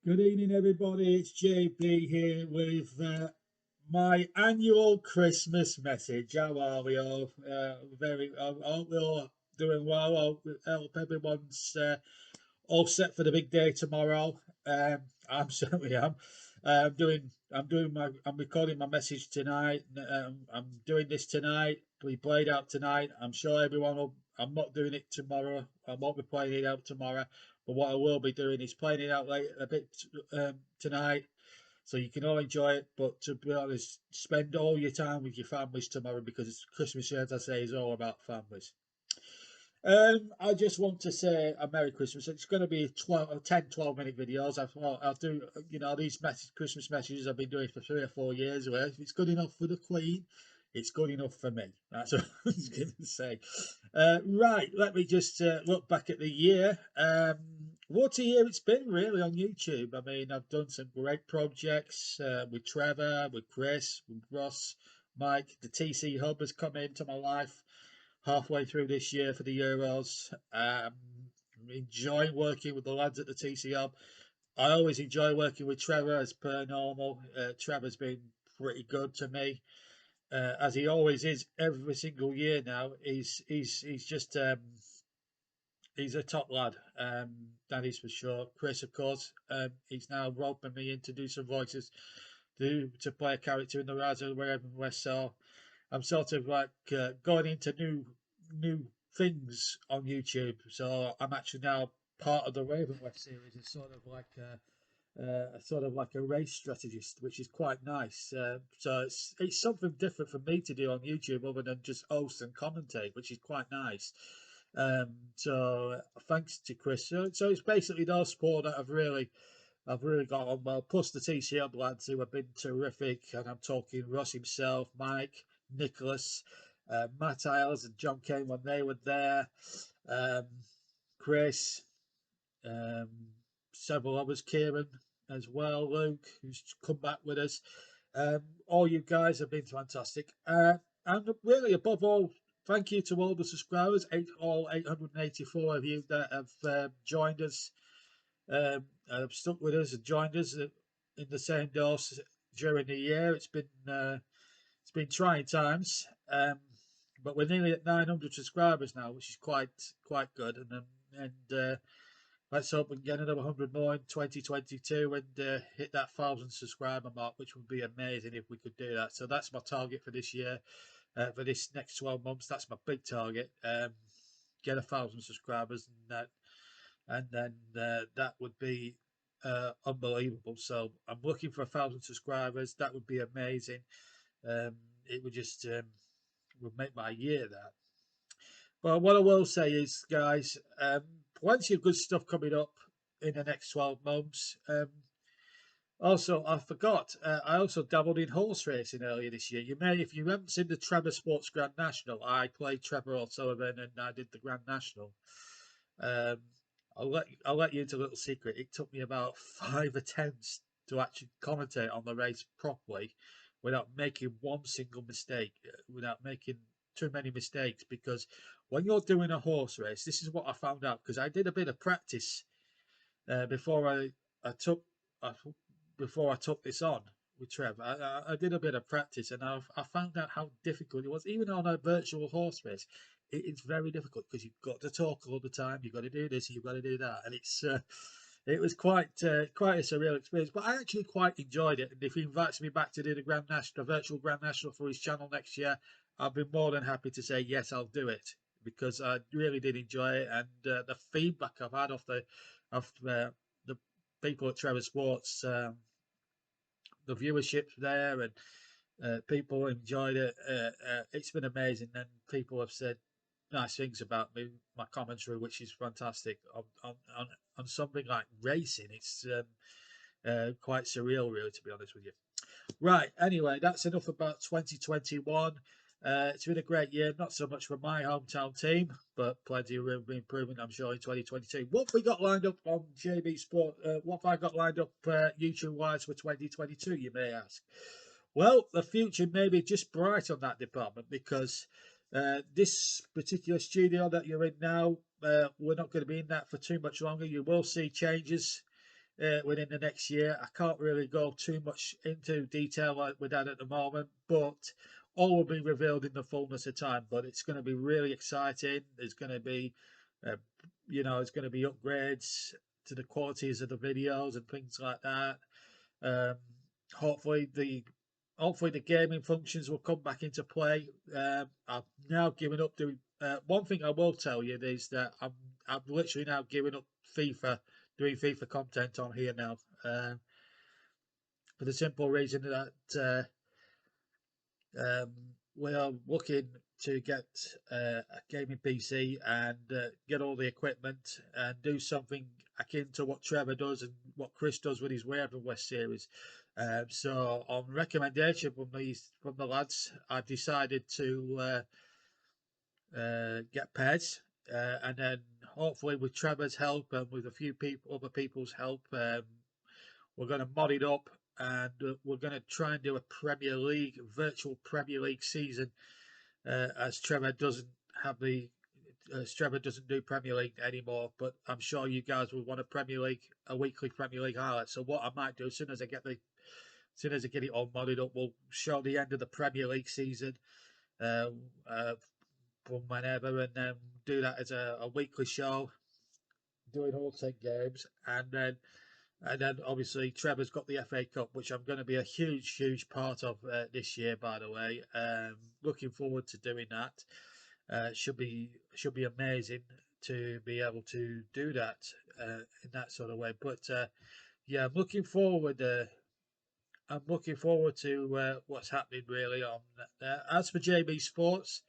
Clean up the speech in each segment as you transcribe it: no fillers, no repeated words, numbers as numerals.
Good evening, everybody. It's JP here with my annual Christmas message. How are we all? I hope we're all doing well. I hope everyone's all set for the big day tomorrow. I'm certainly am. I'm recording my message tonight. I'm doing this tonight. We played out tonight. I'm sure everyone will. I'm not doing it tomorrow. I won't be playing it out tomorrow. But what I will be doing is playing it out late a bit tonight, so you can all enjoy it. But to be honest, spend all your time with your families tomorrow because Christmas, as I say, is all about families. I just want to say a Merry Christmas. It's going to be 12 minute videos. I'll do, these Christmas messages I've been doing for 3 or 4 years. Well, if it's good enough for the Queen, it's good enough for me. That's what I was going to say. Right, let me just look back at the year. What a year it's been, really, on YouTube. I mean, I've done some great projects with Trevor, with Chris, with Ross, Mike. The TC Hub has come into my life halfway through this year for the Euros. I'm enjoying working with the lads at the TC Hub. I always enjoy working with Trevor as per normal. Trevor's been pretty good to me, as he always is every single year now. He's just he's a top lad. That is for sure. Chris, of course, he's now roping me in to do some voices, to play a character in the Rise of the Raven West. So I'm sort of like going into new things on YouTube. So I'm actually now part of the Raven West series. It's sort of like a race strategist, which is quite nice. So it's something different for me to do on YouTube other than just host and commentate, which is quite nice. So thanks to Chris. So it's basically those sport that I've really got on well. Plus the TCL lads who have been terrific, and I'm talking Ross himself, Mike, Nicholas, Matt Isles, and John Kane when they were there. Um, Chris, um, several others, Kieran as well, Luke, who's come back with us. All you guys have been fantastic. And really, above all, thank you to all the subscribers, all 884 of you that have joined us, have stuck with us and joined us in the same dose during the year. It's been trying times, but we're nearly at 900 subscribers now, which is quite good. And let's hope we can get another 100 more in 2022 and hit that 1,000 subscriber mark, which would be amazing if we could do that. So that's my target for this year, for this next 12 months. That's my big target. Get 1,000 subscribers, and then that would be unbelievable. So I'm looking for 1,000 subscribers. That would be amazing. It would just would make my year. That. But what I will say is, guys, plenty of good stuff coming up in the next 12 months. Also, I forgot, I also dabbled in horse racing earlier this year. If you haven't seen the Trevor Sports Grand National, I played Trevor O'Sullivan and I did the Grand National. Um, I'll let you into a little secret. It took me about 5 attempts to actually commentate on the race properly, without making one single mistake, without making too many mistakes. Because when you're doing a horse race, this is what I found out. Because I did a bit of practice before I took I, before I took this on with Trev. I did a bit of practice, and I found out how difficult it was, even on a virtual horse race. It's very difficult because you've got to talk all the time. You've got to do this. You've got to do that, and it was quite a surreal experience. But I actually quite enjoyed it. And if he invites me back to do the Grand National, virtual Grand National for his channel next year, I'll be more than happy to say yes, I'll do it, because I really did enjoy it. And the feedback I've had of the people at Trevor Sports, the viewership there, and people enjoyed it. It's been amazing, and people have said nice things about me, my commentary, which is fantastic on something like racing. It's quite surreal, really, to be honest with you. Right. Anyway, that's enough about 2021. It's been a great year, not so much for my hometown team, but plenty of room for improvement, I'm sure, in 2022. What have we got lined up on JB Sport? What have I got lined up YouTube wise for 2022, you may ask? Well, the future may be just bright on that department, because this particular studio that you're in now, we're not going to be in that for too much longer. You will see changes within the next year. I can't really go too much into detail with that at the moment, but all will be revealed in the fullness of time. But it's going to be really exciting. There's going to be, uh, it's going to be upgrades to the qualities of the videos and things like that. Um, hopefully the gaming functions will come back into play. I've now given up doing. One thing I will tell you is that I'm literally now giving up FIFA, doing FIFA content on here now, for the simple reason that um, we are looking to get a gaming PC and get all the equipment and do something akin to what Trevor does and what Chris does with his Way of the West series. So, on recommendation from the lads, I've decided to get pairs, and then hopefully with Trevor's help and with a few other people's help, we're going to mod it up, and we're going to try and do a virtual Premier League season, as Trevor doesn't have the. Trevor doesn't do Premier League anymore, but I'm sure you guys will want a weekly Premier League highlight. So what I might do as soon as I get it all modded up, we'll show the end of the Premier League season, uh, uh, from whenever, and then do that as a weekly show, doing all 10 games, and then obviously Trevor's got the FA Cup, which I'm going to be a huge part of this year. By the way, looking forward to doing that. Should be amazing to be able to do that in that sort of way. But yeah, I'm looking forward to what's happening really on. As for JB Sports,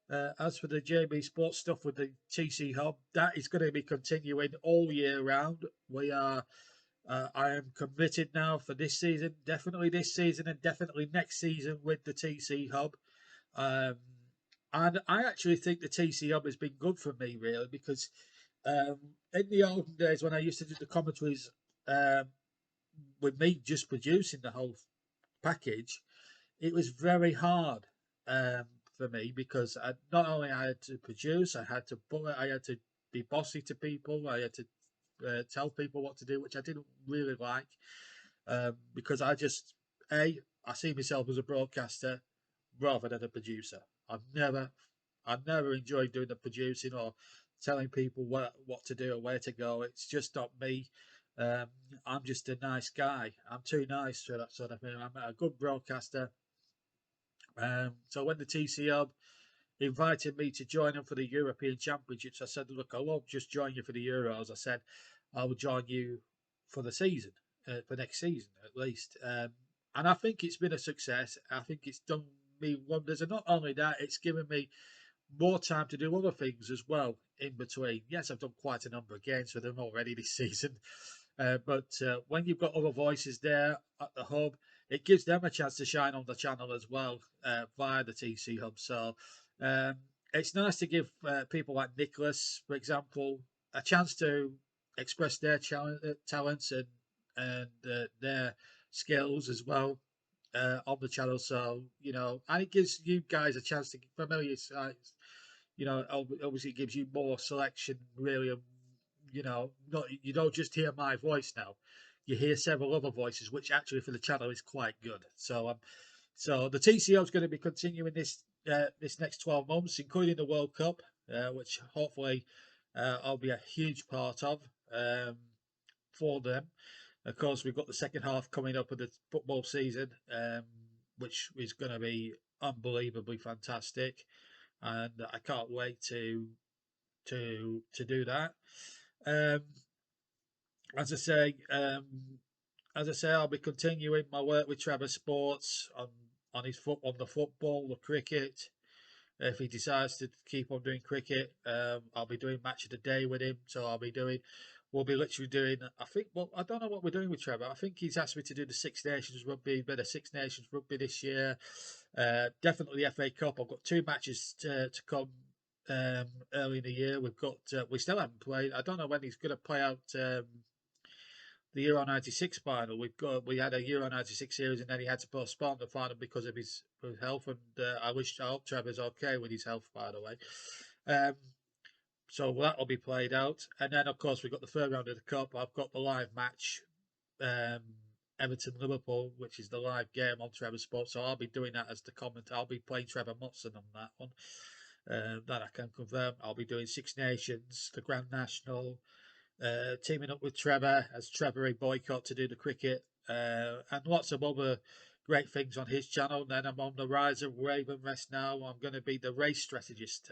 as for the JB Sports stuff with the TC Hub, that is going to be continuing all year round. I am committed now for this season, definitely this season, and definitely next season with the TC Hub. Um, and I actually think the TC Hub has been good for me, really, because in the olden days when I used to do the commentaries, um, with me just producing the whole package, it was very hard, um, for me, because not only I had to produce, I had to be bossy to people, I had to tell people what to do, which I didn't really like, because I see myself as a broadcaster rather than a producer. I've never enjoyed doing the producing or telling people what to do or where to go. It's just not me. Um, I'm just a nice guy. I'm too nice for that sort of thing. I'm a good broadcaster. So when the TC Hub invited me to join them for the European Championships, I said, "Look, I won't just join you for the Euros." I said, "I will join you for the season, for next season at least." And I think it's been a success. I think it's done me wonders, and not only that, it's given me more time to do other things as well in between. Yes, I've done quite a number of games for them already this season, but when you've got other voices there at the hub, it gives them a chance to shine on the channel as well, via the TC Hub. So um, it's nice to give people like Nicholas, for example, a chance to express their talents and their skills as well on the channel. So and it gives you guys a chance to familiarize. Obviously, it gives you more selection, really. Not you don't just hear my voice now; you hear several other voices, which actually for the channel is quite good. So the TCO is going to be continuing this next 12 months, including the World Cup, which hopefully I'll be a huge part of, for them. Of course, we've got the second half coming up of the football season, which is going to be unbelievably fantastic, and I can't wait to do that. Um, as I say, I'll be continuing my work with Trevor Sports on the football, the cricket. If he decides to keep on doing cricket, I'll be doing match of the day with him. So we'll be literally doing. I think. Well, I don't know what we're doing with Trevor. I think he's asked me to do the Six Nations rugby, bit of Six Nations rugby this year. Definitely the FA Cup. I've got two matches to come early in the year. We still haven't played. I don't know when he's going to play out. The Euro '96 final. We had a Euro '96 series, and then he had to postpone the final because of his health. And I hope Trevor's okay with his health, by the way. Um, So that'll be played out, and then of course we've got the third round of the cup. I've got the live match, um, Everton Liverpool, which is the live game on Trevor Sports. So I'll be doing that as the comment. I'll be playing Trevor Mutson on that one. That I can confirm. I'll be doing Six Nations, the Grand National, teaming up with Trevor as Trevor Boycott to do the cricket, and lots of other great things on his channel. Then I'm on the Rise of Raven Rest now. I'm going to be the race strategist.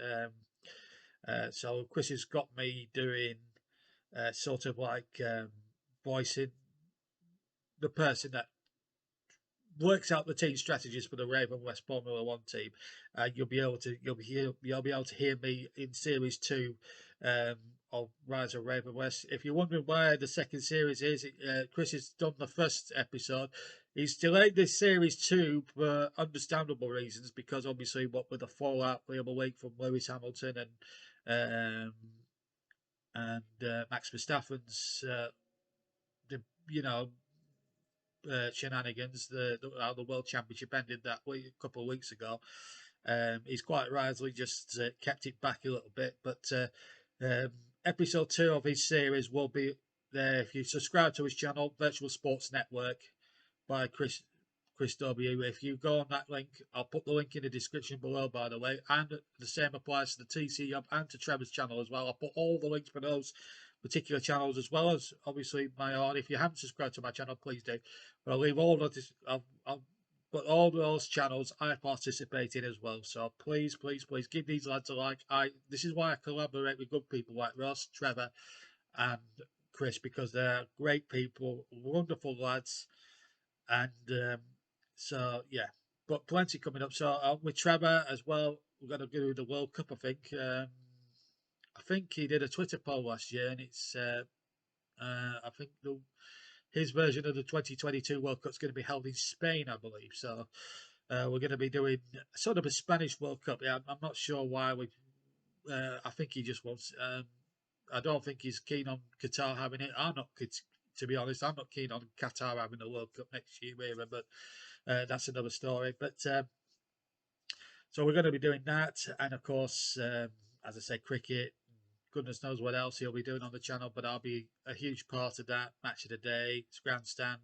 So Chris has got me doing sort of like voicing the person that works out the team strategies for the Raven West Formula One team. You'll be able to hear me in series 2 of Rise of Raven West. If you're wondering where the second series is, Chris has done the first episode. He's delayed this series 2 for understandable reasons, because obviously what with the fallout the other week from Lewis Hamilton and Max Verstappen's you know shenanigans, the World Championship ended that week, a couple of weeks ago. He's quite rightly just kept it back a little bit, but episode 2 of his series will be there if you subscribe to his channel, Virtual Sports Network by Chris W. If you go on that link, I'll put the link in the description below, by the way, and the same applies to the TC Hub and to Trevor's channel as well. I'll put all the links for those particular channels as well as obviously my own. If you haven't subscribed to my channel, please do. But I'll leave all of this. But all those channels I participate in as well. So please, please, please give these lads a like. This is why I collaborate with good people like Ross, Trevor, and Chris, because they're great people, wonderful lads, and so yeah. But plenty coming up. So with Trevor as well, we're going to do the World Cup. I think he did a Twitter poll last year, and it's I think his version of the 2022 World Cup is going to be held in Spain, I believe. So we're going to be doing sort of a Spanish World Cup. Yeah, I'm not sure why we. I think he just wants. I don't think he's keen on Qatar having it. I'm not, to be honest. I'm not keen on Qatar having the World Cup next year either. But that's another story. But so we're going to be doing that, and of course, as I say, cricket. Goodness knows what else he'll be doing on the channel, but I'll be a huge part of that. Match of the day, it's grandstand.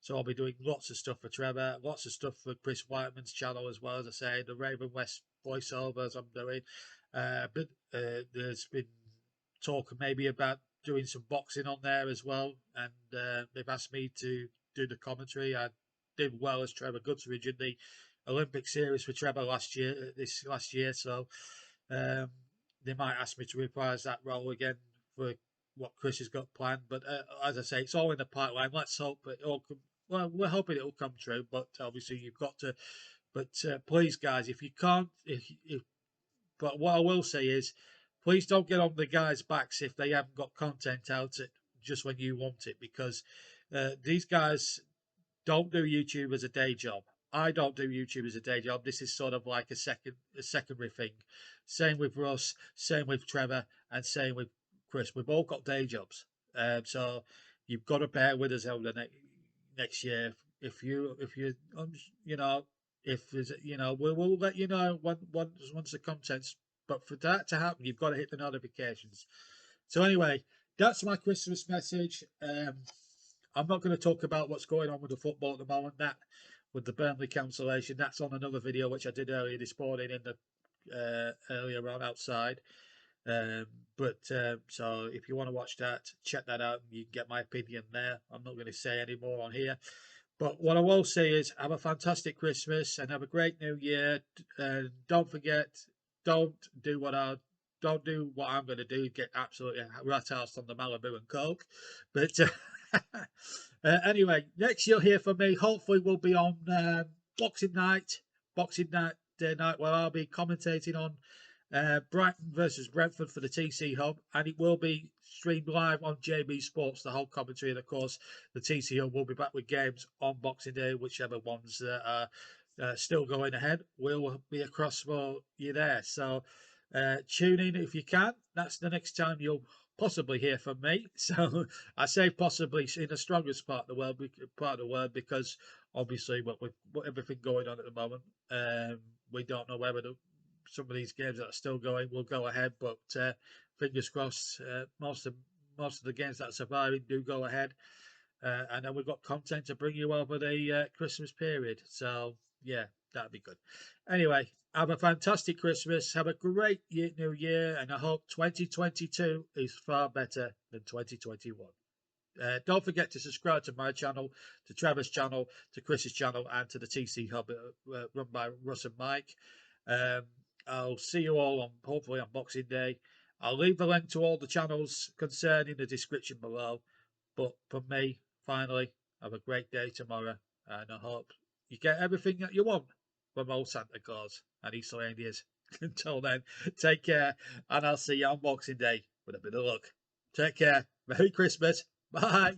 So I'll be doing lots of stuff for Trevor, lots of stuff for Chris Whiteman's channel as well, as I say, the Raven West voiceovers I'm doing. But there's been talk maybe about doing some boxing on there as well, and they've asked me to do the commentary. I did well as Trevor Guthridge in the Olympic series for Trevor last year, so they might ask me to reprise that role again for what Chris has got planned. But as I say, it's all in the pipeline. Let's hope it all come. Well, we're hoping it will come true, but obviously you've got to. But please, guys, if you can't, but what I will say is, please don't get on the guys' backs if they haven't got content out just when you want it, because these guys don't do YouTube as a day job. I don't do YouTube as a day job. This is sort of like a secondary thing. Same with Russ, same with Trevor, and same with Chris. We've all got day jobs, so you've got to bear with us over the next year. If you you know if there's we'll let you know once the content's. But for that to happen, you've got to hit the notifications. So anyway, that's my Christmas message. I'm not going to talk about what's going on with the football at the moment. That with the Burnley cancellation, that's on another video which I did earlier this morning in the earlier on outside. So if you want to watch that, check that out, and you can get my opinion there. I'm not going to say any more on here. But what I will say is, have a fantastic Christmas and have a great New Year. And don't forget, don't do what I'm going to do. Get absolutely rat-housed on the Malibu and Coke. But anyway, next you'll hear from me. Hopefully, we'll be on Boxing Night Day night, where I'll be commentating on Brighton versus Brentford for the TC Hub, and it will be streamed live on JB Sports, the whole commentary. And of course, the TC Hub will be back with games on Boxing Day, whichever ones are still going ahead. We'll be across for you there. So tune in if you can. That's the next time you'll possibly hear from me. So I say possibly in the strongest part of the world, because obviously with everything going on at the moment, we don't know whether some of these games that are still going will go ahead, but fingers crossed, most of the games that are surviving do go ahead. And then we've got content to bring you over the Christmas period. So yeah, that'd be good. Anyway, have a fantastic Christmas. Have a great new year, and I hope 2022 is far better than 2021. Don't forget to subscribe to my channel, to Trevor's channel, to Chris's channel, and to the TC Hub run by Russ and Mike. Um, I'll see you all on hopefully on Boxing Day. I'll leave the link to all the channels concerned in the description below. But for me, finally, have a great day tomorrow, and I hope you get everything that you want from old Santa Claus and his reindeers. Until then, take care, and I'll see you on Boxing Day with a bit of luck. Take care. Merry Christmas. Bye.